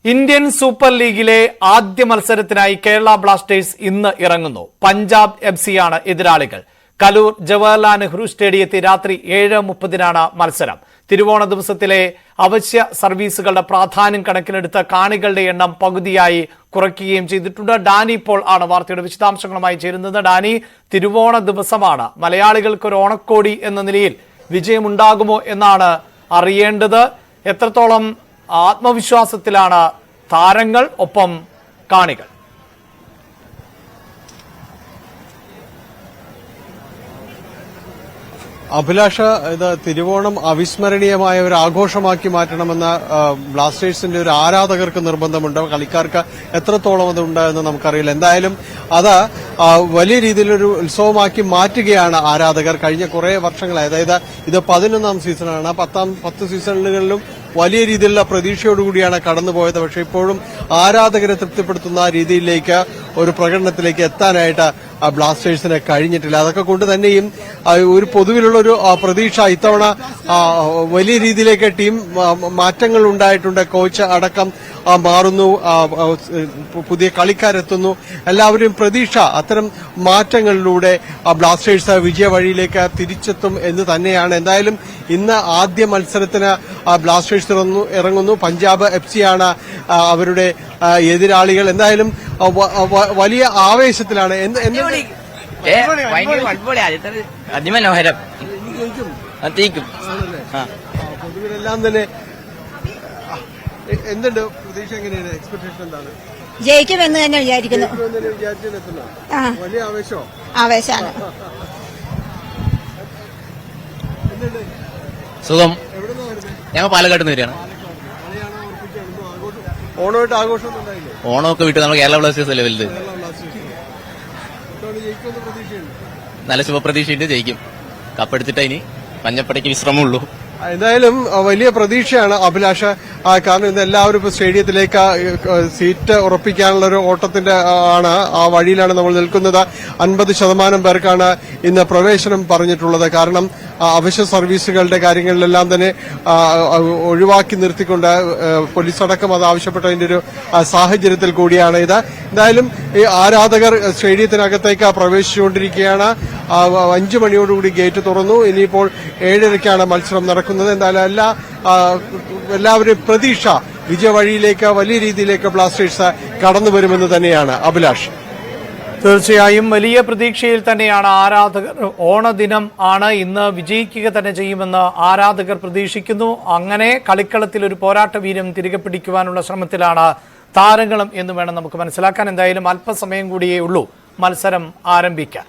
Indian super ലീഗിലെ ആദ്യ മത്സരത്തിനായി Kerala Blasters ഇന്ന് ഇറങ്ങുന്നു. പഞ്ചാബ് എഫ്സിയാണ് എതിരാളികൾ. കലൂർ ജവഹർലാൽ നെഹ്റു സ്റ്റേഡിയത്തിൽ രാത്രി 7:30 മത്സരം. തിരുവോണ ദിവസത്തിലെ അവശ്യ സർവീസുകളുടെ പ്രാധാന്യം കണക്കിലെടുത്ത കാണികളുടെ എണ്ണം പകുതിയായി കുറയ്ക്കുകയും ചെയ്തിട്ടുണ്ട്. ഡാനി പോൾ ആണ് വാർത്തയുടെ വിശദാംശങ്ങളുമായി ചേരുന്നത്. ഡാനി, തിരുവോണ ദിവസമാണ്. മലയാളികൾക്ക് ഒരു ഓണക്കോടി എന്ന നിലയിൽ വിജയമുണ്ടാകുമോ എന്നാണ് അറിയേണ്ടത്. എത്രത്തോളം ആത്മവിശ്വാസത്തിലാണ് താരങ്ങൾ, ഒപ്പം കാണികൾ? അഭിലാഷ, ഇത് തിരുവോണം അവിസ്മരണീയമായ ഒരു ആഘോഷമാക്കി മാറ്റണമെന്ന ബ്ലാസ്റ്റേഴ്സിന്റെ ഒരു ആരാധകർക്ക് നിർബന്ധമുണ്ട്. കളിക്കാർക്ക് എത്രത്തോളം അതുണ്ട് എന്ന് നമുക്കറിയില്ല. എന്തായാലും അത് വലിയ രീതിയിലൊരു ഉത്സവമാക്കി മാറ്റുകയാണ് ആരാധകർ. കഴിഞ്ഞ കുറെ വർഷങ്ങളായി, അതായത് ഇത് 11ാം സീസണാണ്. 10 സീസണുകളിലും വലിയ രീതിയിലുള്ള പ്രതീക്ഷയോടുകൂടിയാണ് കടന്നുപോയത്. പക്ഷെ ഇപ്പോഴും ആരാധകരെ തൃപ്തിപ്പെടുത്തുന്ന രീതിയിലേക്ക് ഒരു പ്രകടനത്തിലേക്ക് എത്താനായിട്ട് ബ്ലാസ്റ്റേഴ്സിന് കഴിഞ്ഞിട്ടില്ല. അതൊക്കെ കൊണ്ട് തന്നെയും ഒരു പൊതുവിലുള്ള ഒരു പ്രതീക്ഷ ഇത്തവണ വലിയ രീതിയിലേക്ക് ടീം മാറ്റങ്ങൾ ഉണ്ടായിട്ടുണ്ട്. കോച്ച് അടക്കം മാറുന്നു, പുതിയ കളിക്കാരെത്തുന്നു. എല്ലാവരും പ്രതീക്ഷ അത്തരം മാറ്റങ്ങളിലൂടെ ബ്ലാസ്റ്റേഴ്സ് വിജയ വഴിയിലേക്ക് തിരിച്ചെത്തും എന്ന് തന്നെയാണ്. എന്തായാലും ഇന്ന് ആദ്യ മത്സരത്തിന് ബ്ലാസ്റ്റേഴ്സ് ഇറങ്ങുന്നു. പഞ്ചാബ് എഫ്സിയാണ് അവരുടെ എതിരാളികൾ. എന്തായാലും വലിയ ആവേശത്തിലാണ്. അതിമനോഹരം പൊതുവിലെല്ലാം തന്നെ എന്തുണ്ട് പ്രതീക്ഷ? എങ്ങനെയാണ്? എക്സ്പെക്ടേഷൻ എന്താണ്? ജയിക്കുമെന്ന് തന്നെ വിചാരിക്കുന്നു. വലിയ ആവേശമാണ്. സുഖം. ഞങ്ങൾ പാലക്കാട് നിന്ന് വരികയാണ്. ഓണമായിട്ട് ആഘോഷം ഉണ്ടായില്ലേ? ഓണമൊക്കെ വിട്ട് നമ്മൾ കേരള ബ്ലാസ്റ്റേഴ്സ് അല്ലേ വലുത്. നല്ല ശുഭപ്രതീക്ഷയുണ്ട്, ജയിക്കും. കപ്പെടുത്തിട്ട് ഇനി മഞ്ഞപ്പടയ്ക്ക് വിശ്രമമുള്ളൂ. എന്തായാലും വലിയ പ്രതീക്ഷയാണ് അഭിലാഷ. കാരണം ഇന്ന് എല്ലാവരും ഇപ്പൊ സ്റ്റേഡിയത്തിലേക്ക് സീറ്റ് ഉറപ്പിക്കാനുള്ള ഒരു ഓട്ടത്തിന്റെ ആ വഴിയിലാണ് നമ്മൾ നിൽക്കുന്നത്. 50% പേർക്കാണ് ഇന്ന് പ്രവേശനം പറഞ്ഞിട്ടുള്ളത്. കാരണം അവശ്യ സർവീസുകളുടെ കാര്യങ്ങളിലെല്ലാം തന്നെ ഒഴിവാക്കി നിർത്തിക്കൊണ്ട് പോലീസ് അടക്കം അത് ആവശ്യപ്പെട്ടതിന്റെ ഒരു സാഹചര്യത്തിൽ കൂടിയാണ് ഇത്. എന്തായാലും ഈ ആരാധകർ സ്റ്റേഡിയത്തിനകത്തേക്ക് പ്രവേശിച്ചുകൊണ്ടിരിക്കുകയാണ്. 5 മണിയോടുകൂടി ഗേറ്റ് തുറന്നു. ഇനിയിപ്പോൾ 7:30 മത്സരം നടക്കുന്നത്. എന്തായാലും എല്ലാവരും പ്രതീക്ഷ വിജയവഴിയിലേക്ക് വലിയ രീതിയിലേക്ക് ബ്ലാസ്റ്റേഴ്സ് കടന്നു വരുമെന്ന് തന്നെയാണ് അഭിലാഷ്. തീർച്ചയായും വലിയ പ്രതീക്ഷയിൽ തന്നെയാണ് ആരാധകർ. ഓണദിനം ആണ് ഇന്ന്. വിജയിക്കുക തന്നെ ചെയ്യുമെന്ന് ആരാധകർ പ്രതീക്ഷിക്കുന്നു. അങ്ങനെ കളിക്കളത്തിൽ ഒരു പോരാട്ട വീര്യം തിരികെ പിടിക്കുവാനുള്ള ശ്രമത്തിലാണ് താരങ്ങളും എന്ന് വേണം നമുക്ക് മനസ്സിലാക്കാൻ. എന്തായാലും അല്പസമയം കൂടിയേ ഉള്ളൂ മത്സരം ആരംഭിക്കാൻ.